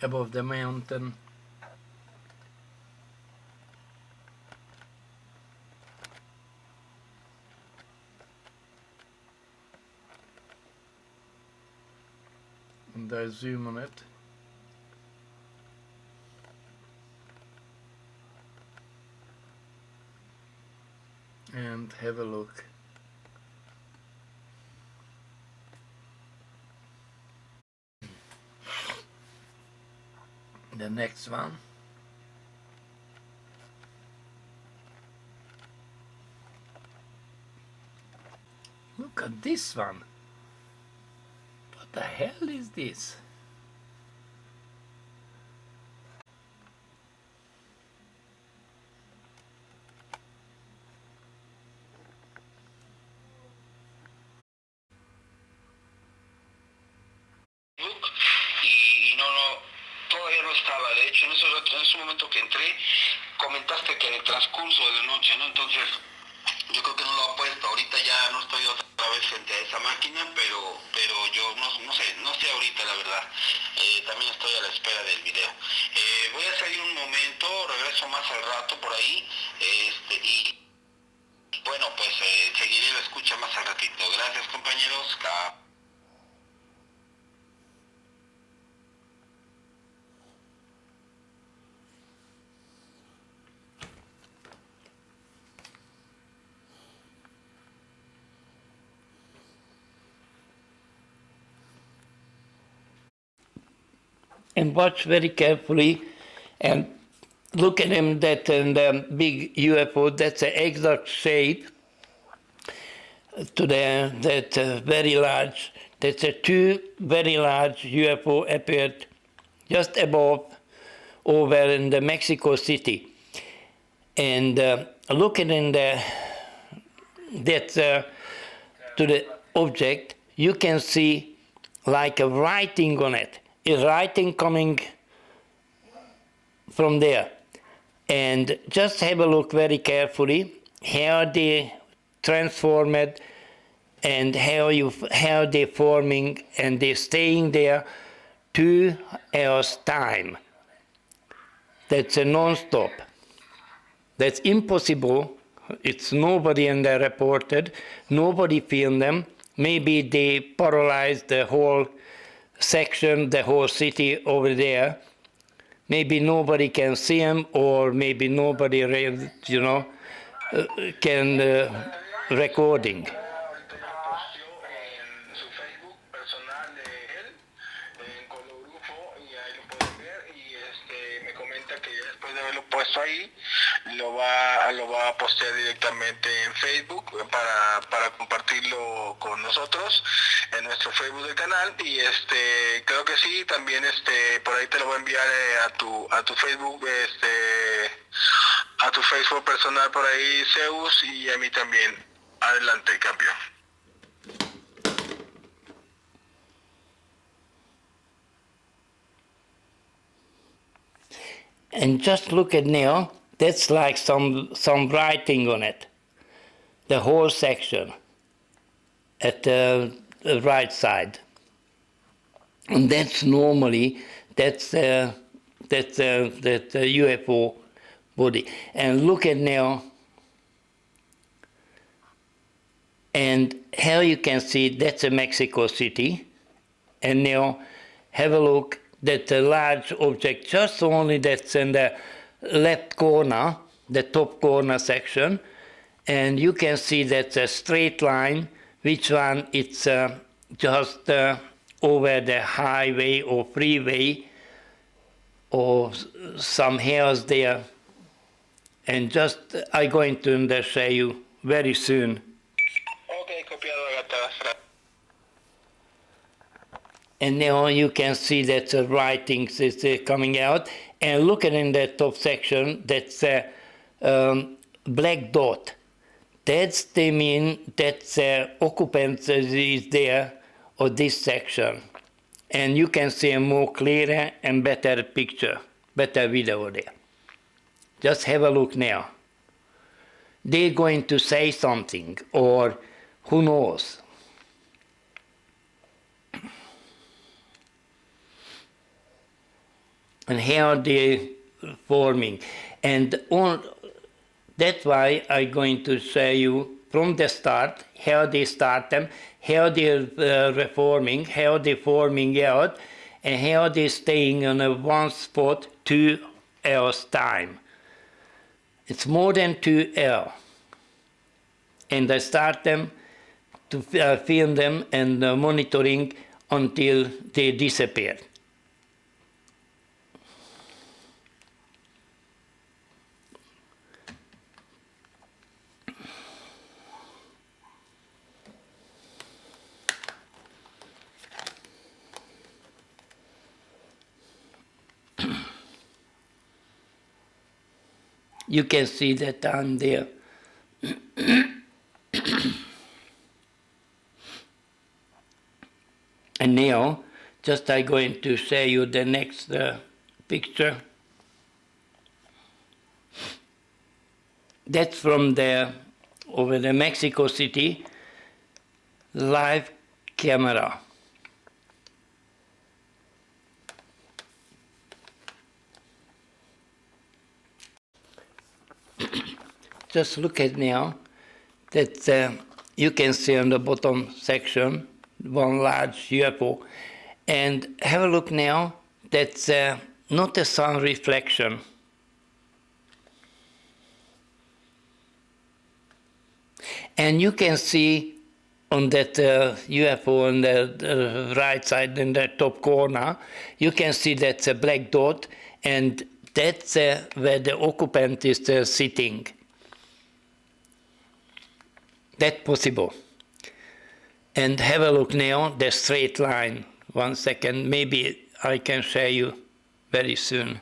above the mountain. And I zoom on it. And have a look. The next one. Look at this one. What the hell is this? Todavía no estaba. De hecho, en ese momento que entré, comentaste que en el transcurso de la noche, ¿no? Entonces, yo creo que no lo ha puesto. Ahorita ya no estoy otra vez frente a esa máquina, pero yo no sé ahorita, la verdad. También estoy a la espera del video. Voy a salir un momento, regreso más al rato por ahí, y bueno, pues seguiré la escucha más al ratito. Gracias, compañeros. And watch very carefully and look at him, that big UFO, that's the exact shape to that very large, that's two very large UFO appeared just above over in the Mexico City. And looking in to the object, you can see like a writing on it. Is writing coming from there. And just have a look very carefully how they transformed and how they forming, and they staying there 2 hours time. That's a non-stop. That's impossible. It's nobody in there reported. Nobody filmed them. Maybe they paralyzed the whole section, the whole city over there. Maybe nobody can see them, or maybe nobody, can recording. Puesto ahí, lo va a postear directamente en Facebook para compartirlo con nosotros en nuestro Facebook del canal, y creo que sí, también por ahí te lo voy a enviar a tu Facebook, a tu Facebook personal por ahí, Zeus, y a mí también. Adelante, campeón. And just look at now, that's like some writing on it, the whole section at the right side. And that's normally, that's the UFO body. And look at now, and how you can see that's a Mexico City. And now have a look, that a large object, just only that's in the left corner, the top corner section, and you can see that's a straight line, which one it's just over the highway or freeway, or some hills there, and just I'm going to show you very soon. Okay, copiado. And now you can see that the writings is coming out, and look at in the top section, that's a black dot. That's the mean that occupants is there of this section, and you can see a more clearer and better picture, better video there. Just have a look now. They're going to say something, or who knows. and how they forming. And that's why I'm going to show you from the start how they start them, how they're reforming, how they're forming out, and how they're staying on a one spot 2 hours time. It's more than 2 hours. And I start them to film them and monitoring until they disappear. You can see that I'm there. And now, just I'm going to show you the next picture. That's from over the Mexico City live camera. Just look at now that you can see on the bottom section one large UFO, and have a look now. That's not a sun reflection. And you can see on that UFO on the right side in the top corner, you can see that's a black dot, and that's where the occupant is sitting. That's possible. And have a look now, the straight line. 1 second, maybe I can show you very soon.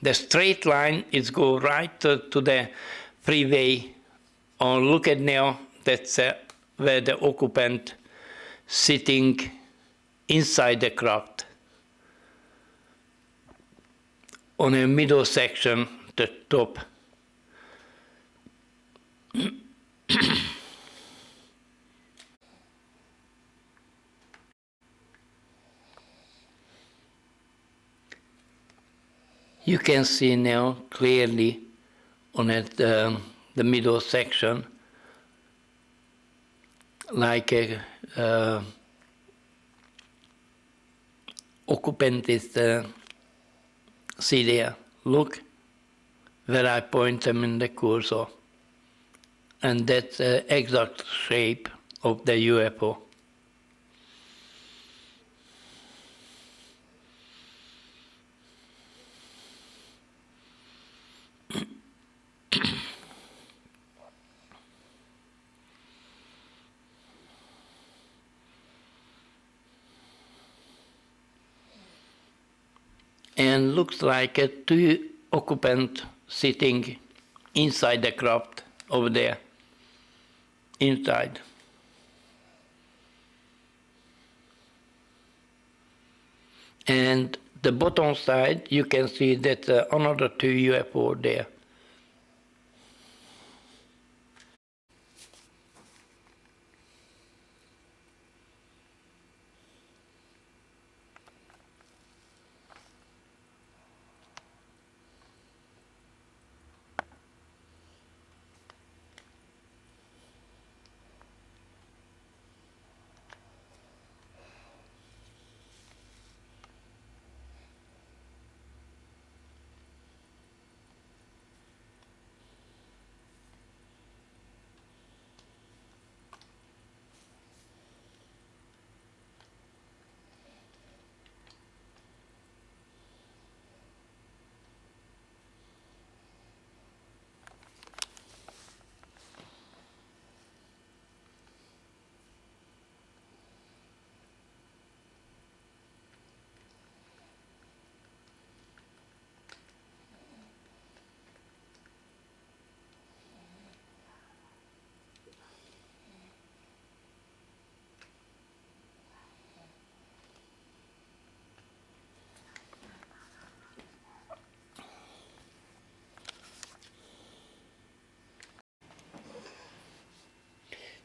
The straight line is go right to the freeway. Oh, look at now, that's where the occupant sitting inside the craft. On a middle section, the top. You can see now clearly on the middle section, like a occupant is see there. Look where I point them in the cursor, and that's the exact shape of the UFO. And looks like a 2 occupant sitting inside the craft over there, inside. And the bottom side, you can see that another 2 UFO there.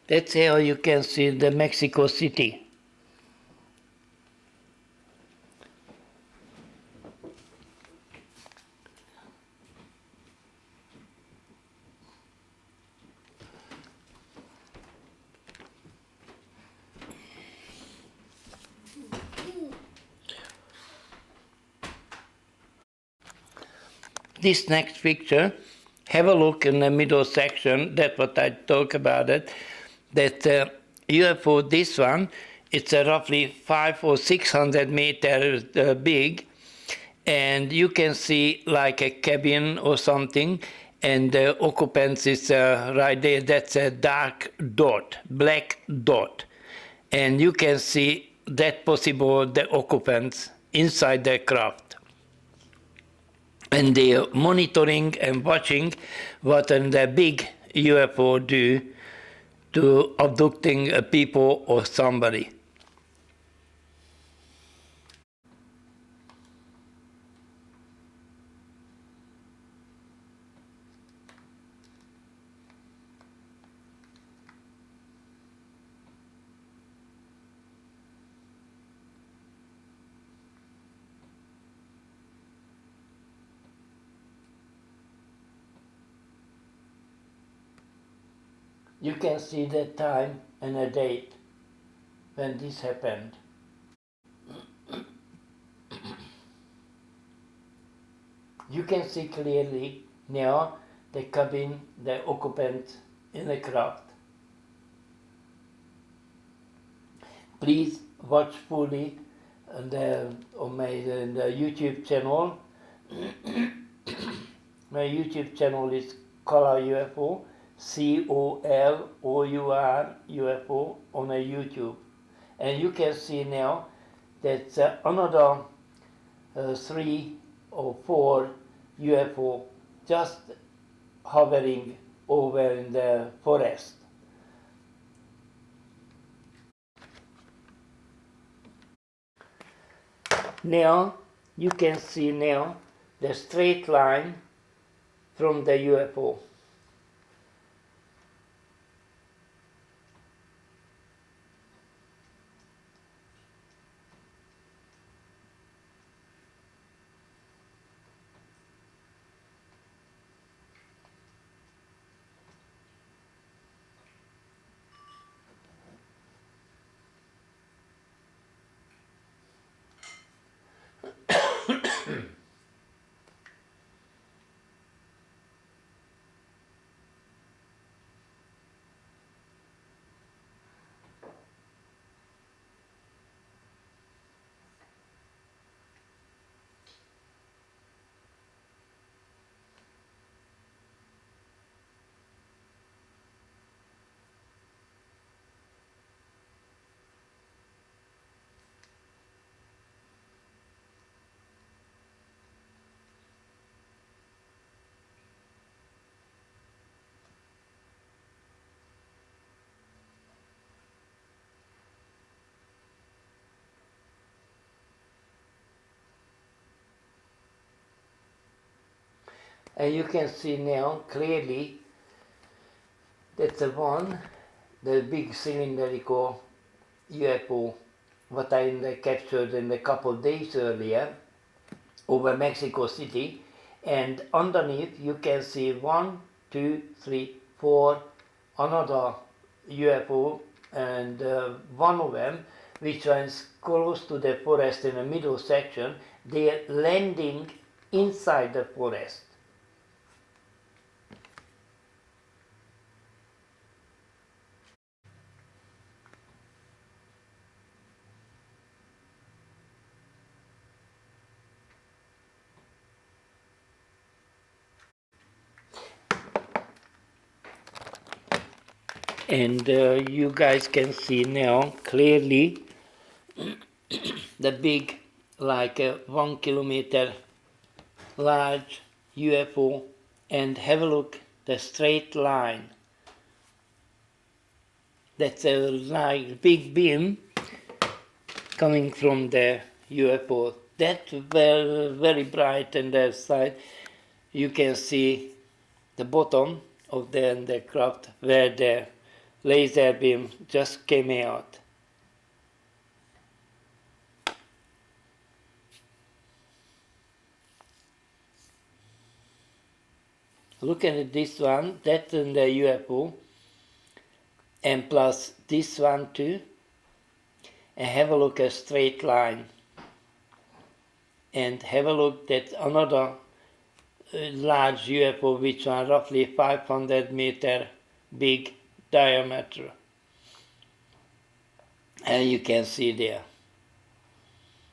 That's how you can see the Mexico City. this next picture, have a look in the middle section. That's what I talk about it. That UFO, this one, it's roughly 500 or 600 meters big, and you can see like a cabin or something, and the occupants is right there. That's a dark dot, black dot, and you can see that possible the occupants inside the craft. And they're monitoring and watching what the big UFO do to abducting people or somebody. You can see the time and a date when this happened. You can see clearly now the cabin, the occupant in the craft. Please watch fully on my YouTube channel. My YouTube channel is Color UFO, COLOUR UFO on a YouTube. And you can see now that another 3 or 4 UFO just hovering over in the forest. Now you can see now the straight line from the UFO. And you can see now clearly that the big cylindrical UFO, what I captured in a couple of days earlier over Mexico City. And underneath you can see 1, 2, 3, 4 another UFO, and one of them, which is close to the forest in the middle section, they're landing inside the forest. And you guys can see now clearly the big, like 1 kilometer large UFO, and have a look the straight line. That's a like big beam coming from the UFO. That's very, very bright on the side. You can see the bottom of the craft where the laser beam just came out. Look at this one, that's in the UFO, and plus this one too, and have a look at straight line, and have a look at another large UFO which are roughly 500-meter big diameter. And you can see there.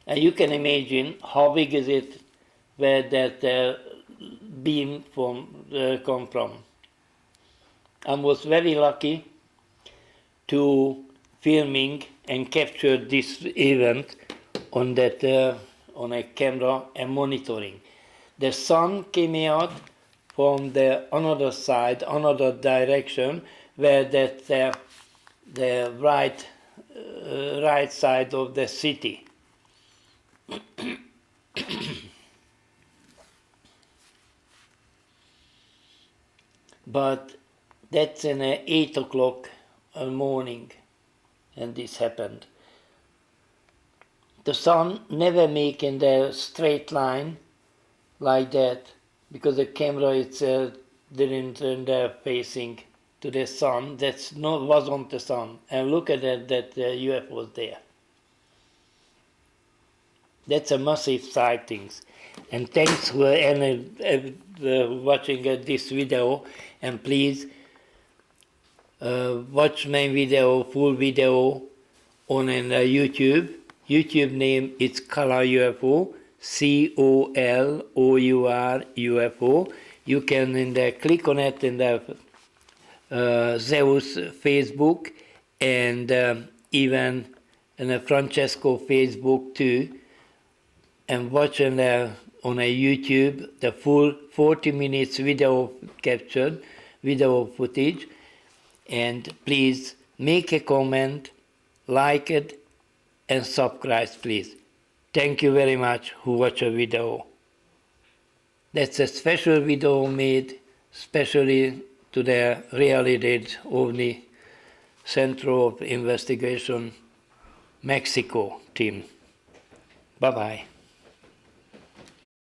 And you can imagine how big is it where that beam come from. I was very lucky to filming and capture this event on a camera and monitoring. The sun came out from the another side, another direction, where that the right side of the city. But that's in 8 o'clock morning, and this happened. The sun never make in the straight line like that, because the camera itself didn't turn there facing to the sun. Wasn't the sun. And look at that UFO was there. That's a massive sightings. And thanks for watching this video, and please watch my video, full video on YouTube. YouTube name is Color UFO, COLOUR UFO. You can click on it in the Zeus Facebook, and even in the Francesco Facebook too, and watch on YouTube the full 40 minutes video captured, video footage. And please make a comment, like it, and subscribe, please. Thank you very much who watch a video. That's a special video made specially to the Realidad OVNI Center of Investigation Mexico team. Bye-bye.